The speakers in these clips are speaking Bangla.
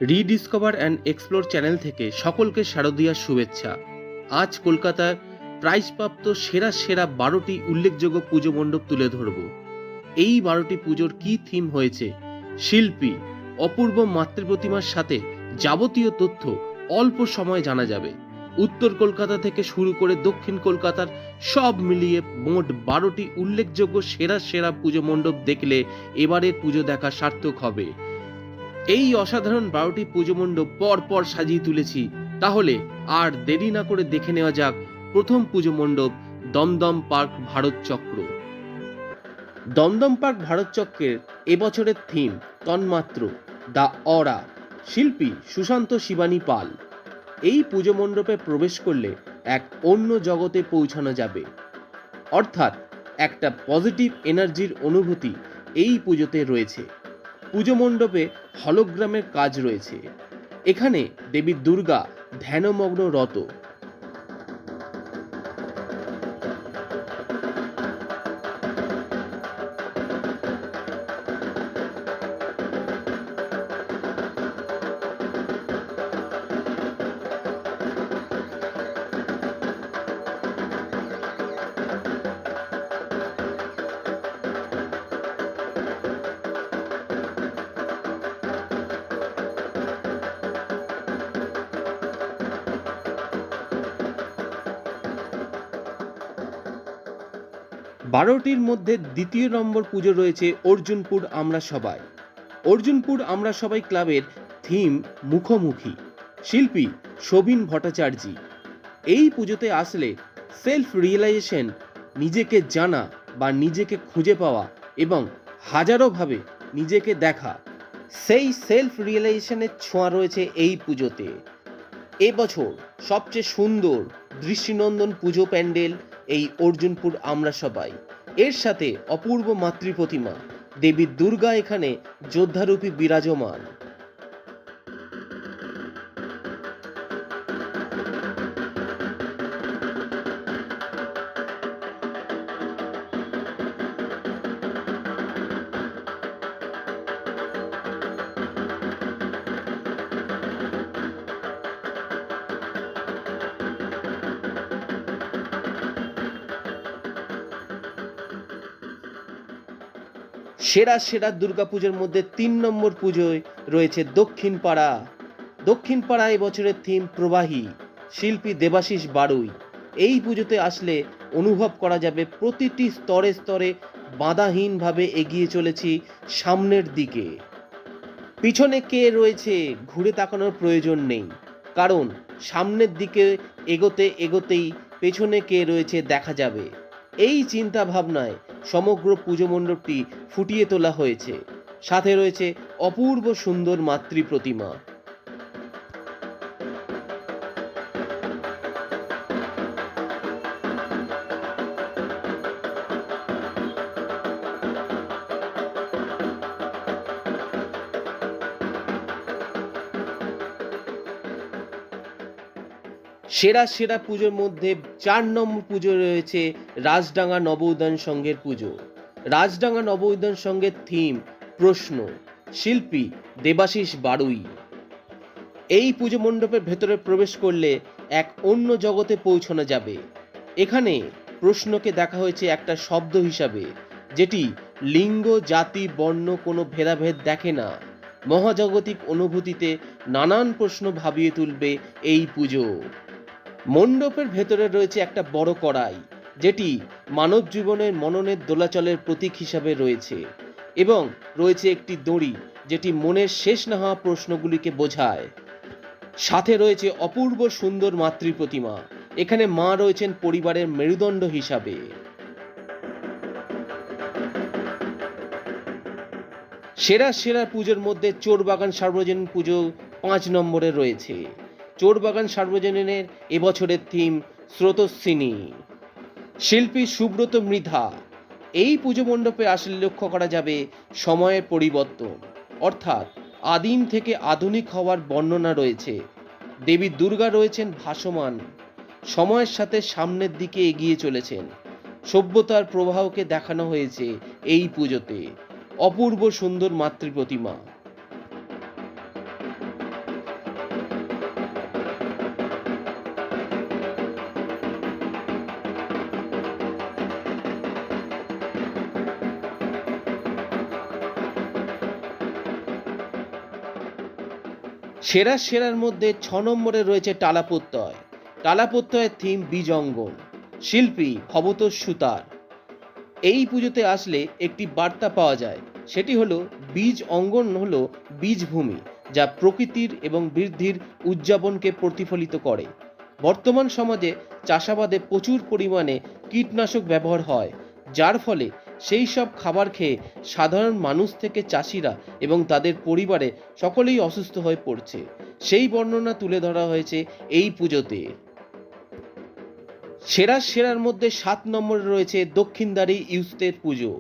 রিডিসকভার অ্যান্ড এক্সপ্লোর চ্যানেল থেকে সকলকে শারদীয়ার শুভেচ্ছা। আজ কলকাতার প্রাইজপ্রাপ্ত সেরা সেরা 12টি উল্লেখযোগ্য পুজো মণ্ডপ তুলে ধরব। এই 12টি পুজোর কী থিম হয়েছে, শিল্পী, অপূর্ব মাতৃপ্রতিমার সাথে যাবতীয় তথ্য অল্প সময় জানা যাবে। উত্তর কলকাতা থেকে শুরু করে দক্ষিণ কলকাতার সব মিলিয়ে মোট 12টি উল্লেখযোগ্য সেরা সেরা পুজো মণ্ডপ দেখলে এবারের পুজো দেখা সার্থক হবে। এই অসাধারণ 12টি পুজো মণ্ডপ পর পর সাজিয়ে তুলেছি। তাহলে আর দেরি না করে দেখে নেওয়া যাক প্রথম পুজো মণ্ডপ, দমদম পার্ক ভারত চক্র। দমদম পার্ক ভারত চক্রের এবছরের থিম তন্মাত্র, দ্য অরা। শিল্পী সুশান্ত শিবানী পাল। এই পুজো মণ্ডপে প্রবেশ করলে এক অন্য জগতে পৌঁছানো যাবে, অর্থাৎ একটা পজিটিভ এনার্জির অনুভূতি এই পুজোতে রয়েছে। পুজো মণ্ডপে হলোগ্রামের কাজ রয়েছে। এখানে দেবী দুর্গা ধ্যানমগ্ন রত। বারোটির মধ্যে দ্বিতীয় নম্বর পুজো রয়েছে অর্জুনপুর আমরা সবাই। অর্জুনপুর আমরা সবাই ক্লাবের থিম মুখোমুখি। শিল্পী শোভিন ভট্টাচার্য। এই পুজোতে আসলে সেলফ রিয়েলাইজেশন, নিজেকে জানা বা নিজেকে খুঁজে পাওয়া এবং হাজারোভাবে নিজেকে দেখা, সেই সেলফ রিয়েলাইজেশনের ছোঁয়া রয়েছে এই পুজোতে। এবছর সবচেয়ে সুন্দর দৃষ্টিনন্দন পুজো প্যান্ডেল এই অর্জুনপুর আমরা সবাই। এর সাথে অপূর্ব মাতৃপ্রতিমা দেবী দুর্গা এখানে যোদ্ধারূপী বিরাজমান। সেরা সেরা দুর্গাপুজোর মধ্যে 3 নম্বর পুজোয় রয়েছে দক্ষিণ পাড়া। দক্ষিণ পাড়া এবছরের থিম প্রবাহী। শিল্পী দেবাশিস বাড়ুই। এই পুজোতে আসলে অনুভব করা যাবে প্রতিটি স্তরে স্তরে বাধাহীনভাবে এগিয়ে চলেছি সামনের দিকে। পিছনে কে রয়েছে ঘুরে তাকানোর প্রয়োজন নেই, কারণ সামনের দিকে এগোতে এগোতেই পেছনে কে রয়েছে দেখা যাবে। এই চিন্তা ভাবনায় সমগ্র পুজো মণ্ডপটি ফুটিয়ে তোলা হয়েছে। সাথে রয়েছে অপূর্ব সুন্দর মাতৃ প্রতিমা। সেরা সেরা পুজোর মধ্যে 4 নম্বর পুজো রয়েছে রাজডাঙ্গা নবোদয়ন সংঘের পুজো। রাজডাঙ্গা নবোদয়ন সংঘের থিম প্রশ্ন। শিল্পী দেবাশিস বাড়ুই। এই পুজো মণ্ডপের ভেতরে প্রবেশ করলে এক অন্য জগতে পৌঁছানো যাবে। এখানে প্রশ্নকে দেখা হয়েছে একটা শব্দ হিসাবে, যেটি লিঙ্গ, জাতি, বর্ণ কোনো ভেদাভেদ দেখে না। মহাজাগতিক অনুভূতিতে নানান প্রশ্ন ভাবিয়ে তুলবে এই পুজো। মণ্ডপের ভেতরে রয়েছে একটা বড় কড়াই, যেটি মানব জীবনের মননের দোলাচলের প্রতীক হিসাবে রয়েছে, এবং রয়েছে একটি দড়ি, যেটি মনের শেষ না হওয়া প্রশ্নগুলিকে বোঝায়। সাথে রয়েছে অপূর্ব সুন্দর মাতৃ প্রতিমা। এখানে মা রয়েছেন পরিবারের মেরুদণ্ড হিসাবে। সেরা সেরা পুজোর মধ্যে চোরবাগান সার্বজনীন পুজো 5 নম্বরে রয়েছে। চোরবাগান সার্বজনীনের এবছরের থিম স্রোতস্বিনী। শিল্পী সুব্রত মৃধা। এই পুজো মণ্ডপে আসলে লক্ষ্য করা যাবে সময়ের পরিবর্তন, অর্থাৎ আদিম থেকে আধুনিক হওয়ার বর্ণনা রয়েছে। দেবী দুর্গা রয়েছেন ভাসমান, সময়ের সাথে সামনের দিকে এগিয়ে চলেছেন। সভ্যতার প্রবাহকে দেখানো হয়েছে এই পুজোতে। অপূর্ব সুন্দর মাতৃ প্রতিমা। সেরার মধ্যে 6 নম্বরে রয়েছে টালা প্রত্যয়। টালা প্রত্যয়ের থিম বীজ অঙ্গন, শিল্পী ভবতোষ সুতার। এই পুজোতে আসলে একটি বার্তা পাওয়া যায়, সেটি হলো বীজ অঙ্গন হলো বীজভূমি, যা প্রকৃতির এবং বৃদ্ধির উদযাপনকে প্রতিফলিত করে। বর্তমান সমাজে চাষাবাদে প্রচুর পরিমাণে কীটনাশক ব্যবহার হয়, যার ফলে সেই সব খাবার খেয়ে সাধারণ মানুষ থেকে চাষিরা এবং তাদের পরিবারে সকলেই অসুস্থ হয়ে পড়ছে। সেই বর্ণনা তুলে ধরা হয়েছে এই পুজোতে। সেরার মধ্যে 7 নম্বরে রয়েছে দক্ষিণদ্বারী ইউথদের পুজো।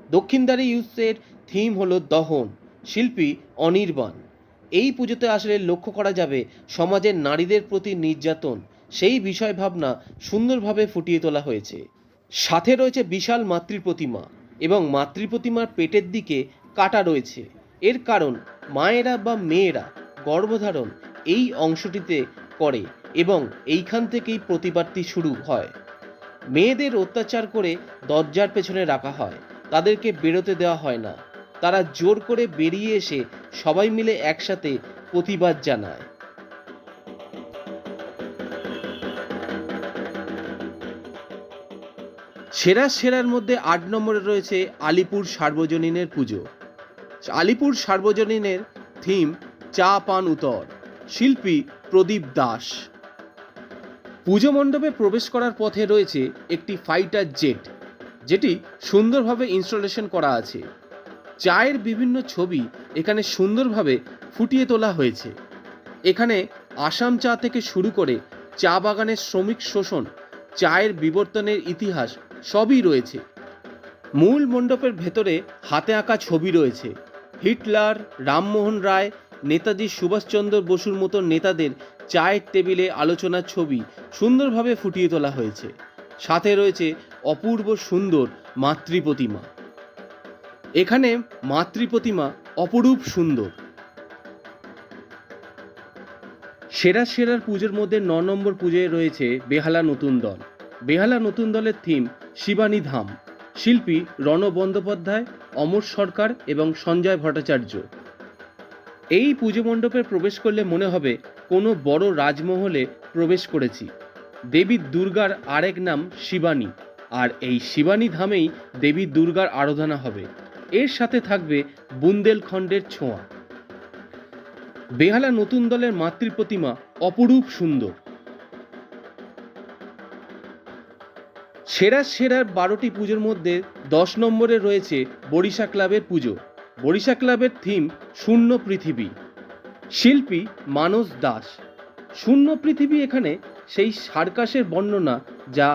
দক্ষিণদ্বারী ইউথদের থিম হলো দহন, শিল্পী অনির্বাণ। এই পুজোতে আসলে লক্ষ্য করা যাবে সমাজের নারীদের প্রতি নির্যাতন, সেই বিষয় ভাবনা সুন্দরভাবে ফুটিয়ে তোলা হয়েছে। সাথে রয়েছে বিশাল মাতৃ প্রতিমা এবং মাতৃ প্রতিমার পেটের দিকে কাটা রয়েছে। এর কারণ মায়েরা বা মেয়েরা গর্ভধারণ এই অংশটিতে করে এবং এইখান থেকেই প্রতিবাদটি শুরু হয়। মেয়েদের অত্যাচার করে দরজার পেছনে রাখা হয়, তাদেরকে বেরোতে দেওয়া হয় না। তারা জোর করে বেরিয়ে এসে সবাই মিলে একসাথে প্রতিবাদ জানায়। সেরার মধ্যে 8 নম্বরে রয়েছে আলিপুর সার্বজনীনের পুজো। আলিপুর সার্বজনীনের থিম চা পান উতর, শিল্পী প্রদীপ দাস। পুজো মণ্ডপে প্রবেশ করার পথে রয়েছে একটি ফাইটার জেট, যেটি সুন্দরভাবে ইনস্টলেশন করা আছে। চায়ের বিভিন্ন ছবি এখানে সুন্দরভাবে ফুটিয়ে তোলা হয়েছে। এখানে আসাম চা থেকে শুরু করে চা বাগানের শ্রমিক শোষণ, চায়ের বিবর্তনের ইতিহাস সবই রয়েছে। মূল মণ্ডপের ভেতরে হাতে আঁকা ছবি রয়েছে। হিটলার, রামমোহন রায়, নেতাজি সুভাষচন্দ্র বসুর মতো নেতাদের চায়ের টেবিলে আলোচনার ছবি সুন্দরভাবে ফুটিয়ে তোলা হয়েছে। সাথে রয়েছে অপূর্ব সুন্দর মাতৃ প্রতিমা। এখানে মাতৃ প্রতিমা অপরূপ সুন্দর। সেরার পুজোর মধ্যে 9 নম্বর পুজোয় রয়েছে বেহালা নতুন দল। বেহালা নতুন দলের থিম শিবানী ধাম, শিল্পী রণ বন্দ্যোপাধ্যায়, অমর সরকার এবং সঞ্জয় ভট্টাচার্য। এই পুজো মণ্ডপে প্রবেশ করলে মনে হবে কোনো বড় রাজমহলে প্রবেশ করেছি। দেবী দুর্গার আরেক নাম শিবানী, আর এই শিবানী ধামেই দেবী দুর্গার আরাধনা হবে। এর সাথে থাকবে বুন্দেলখণ্ডের ছোঁয়া। বেহালা নতুন দলের মাতৃ প্রতিমা অপরূপ সুন্দর। সেরার 12টি পুজোর মধ্যে 10 নম্বরে রয়েছে বরিশা ক্লাবের পুজো। বরিশা ক্লাবের থিম শূন্য পৃথিবী, শিল্পী মানস দাস। শূন্য পৃথিবী এখানে সেই সার্কাসের বর্ণনা, যা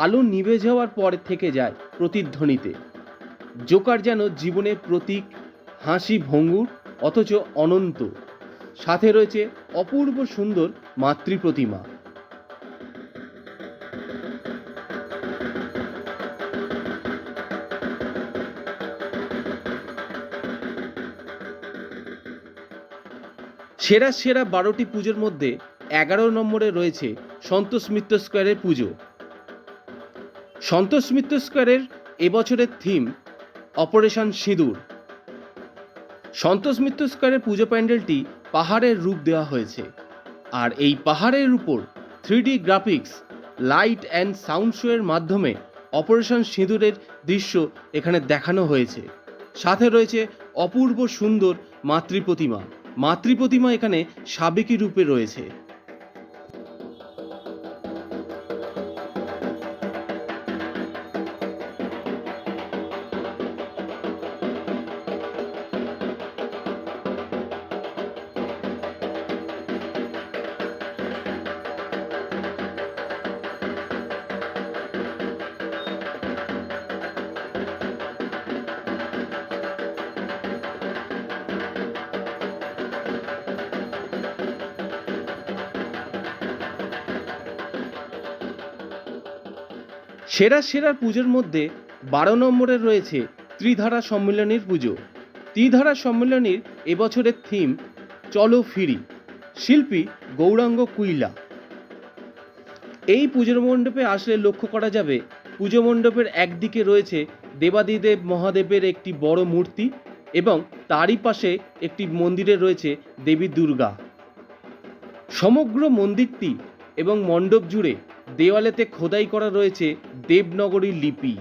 আলো নিভে যাওয়ার পর থেকে যায় প্রতিধ্বনিতে। জোকার যেন জীবনের প্রতীক, হাসি ভঙ্গুর অথচ অনন্ত। সাথে রয়েছে অপূর্ব সুন্দর মাতৃ প্রতিমা। সেরা 12টি পুজোর মধ্যে 11 নম্বরে রয়েছে সন্তোষ মিত্র স্কোয়ারের পুজো। সন্তোষ মিত্র স্কোয়ারের এবছরের থিম অপারেশন সিঁদুর। সন্তোষ মিত্র স্কোয়ারের পুজো প্যান্ডেলটি পাহাড়ের রূপ দেওয়া হয়েছে, আর এই পাহাড়ের উপর 3D graphics, light and sound শোয়ের মাধ্যমে অপারেশন সিঁদুরের দৃশ্য এখানে দেখানো হয়েছে। সাথে রয়েছে অপূর্ব সুন্দর মাতৃ প্রতিমা। মাতৃ প্রতিমা এখানে সাবেকি রূপে রয়েছে। সেরার পুজোর মধ্যে 12 নম্বরে রয়েছে ত্রিধারা সম্মিলনীর পুজো। ত্রিধারা সম্মিলনীর এবছরের থিম চলো ফিরি, শিল্পী গৌরাঙ্গ কুইলা। এই পুজোর মণ্ডপে আসলে লক্ষ্য করা যাবে পুজো মণ্ডপের একদিকে রয়েছে দেবাদিদেব মহাদেবের একটি বড় মূর্তি এবং তারই পাশে একটি মন্দিরে রয়েছে দেবী দুর্গা। সমগ্র মন্দিরটি এবং মণ্ডপ জুড়ে দেওয়ালেতে খোদাই করা রয়েছে দেবনগরী লিপি।